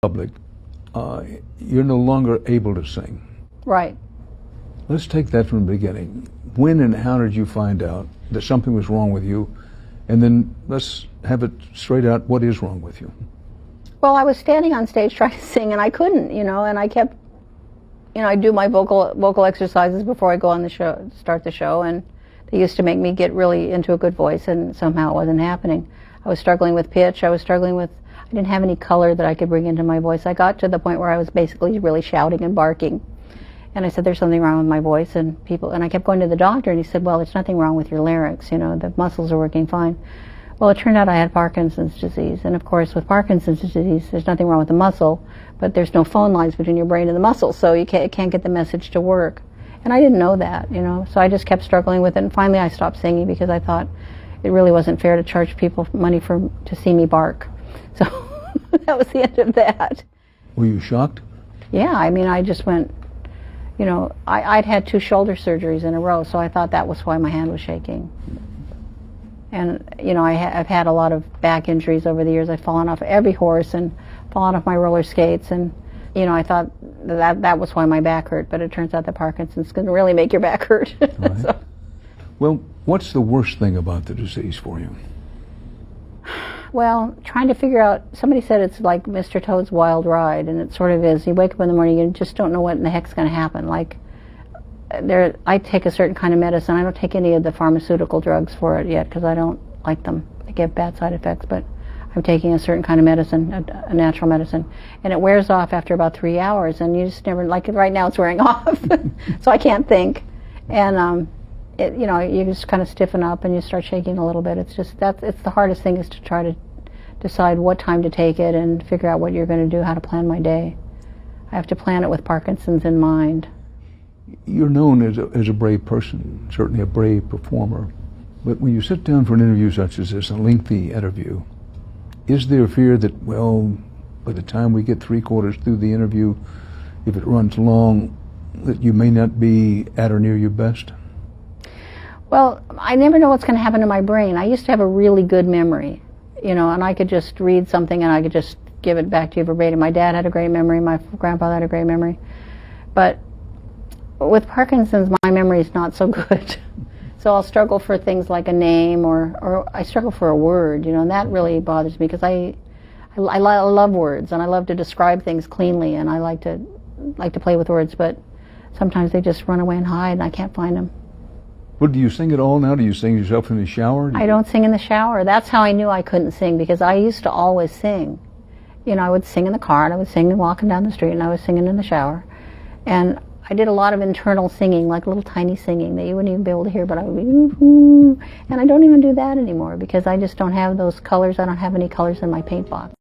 public, you're no longer able to sing. Right. Let's take that from the beginning. When and how did you find out that something was wrong with you? And then let's have it straight out, what is wrong with you? Well, I was standing on stage trying to sing, and I couldn't, and I kept, I do my vocal exercises before I go on the show, start the show, and they used to make me get really into a good voice, and somehow it wasn't happening. I was struggling with pitch. I didn't have any color that I could bring into my voice. I got to the point where I was basically really shouting and barking. And I said, there's something wrong with my voice, and I kept going to the doctor, and he said, well, there's nothing wrong with your larynx, the muscles are working fine. Well, it turned out I had Parkinson's disease, and of course with Parkinson's disease, there's nothing wrong with the muscle, but there's no phone lines between your brain and the muscle, so it can't get the message to work. And I didn't know that, so I just kept struggling with it, and finally I stopped singing because I thought it really wasn't fair to charge people money to see me bark. So that was the end of that. Were you shocked? Yeah, I just went, I'd had 2 shoulder surgeries in a row, so I thought that was why my hand was shaking. And, I've had a lot of back injuries over the years. I've fallen off every horse and fallen off my roller skates, and, I thought that was why my back hurt, but it turns out that Parkinson's can really make your back hurt. Right. So. Well, what's the worst thing about the disease for you? Well, trying to figure out, somebody said it's like Mr. Toad's Wild Ride, and it sort of is. You wake up in the morning, you just don't know what in the heck's going to happen. I take a certain kind of medicine. I don't take any of the pharmaceutical drugs for it yet because I don't like them. They give bad side effects, but I'm taking a certain kind of medicine, a natural medicine, and it wears off after about 3 hours, and you just never, right now it's wearing off, so I can't think. And, you just kind of stiffen up and you start shaking a little bit. It's the hardest thing is to try to decide what time to take it and figure out what you're going to do, how to plan my day. I have to plan it with Parkinson's in mind. You're known as a brave person, certainly a brave performer. But when you sit down for an interview such as this, a lengthy interview, is there a fear that, well, by the time we get 3/4 through the interview, if it runs long, that you may not be at or near your best? Well, I never know what's going to happen to my brain. I used to have a really good memory, and I could just read something and I could just give it back to you verbatim. My dad had a great memory, my grandfather had a great memory. But with Parkinson's, my memory is not so good. So I'll struggle for things like a name or I struggle for a word, and that really bothers me because I love words and I love to describe things cleanly and I like to play with words, but sometimes they just run away and hide and I can't find them. Well, do you sing at all now? Do you sing yourself in the shower? I don't sing in the shower. That's how I knew I couldn't sing because I used to always sing. I would sing in the car and I would sing walking down the street and I was singing in the shower. And I did a lot of internal singing, like little tiny singing that you wouldn't even be able to hear, but I would be, and I don't even do that anymore because I just don't have those colors. I don't have any colors in my paint box.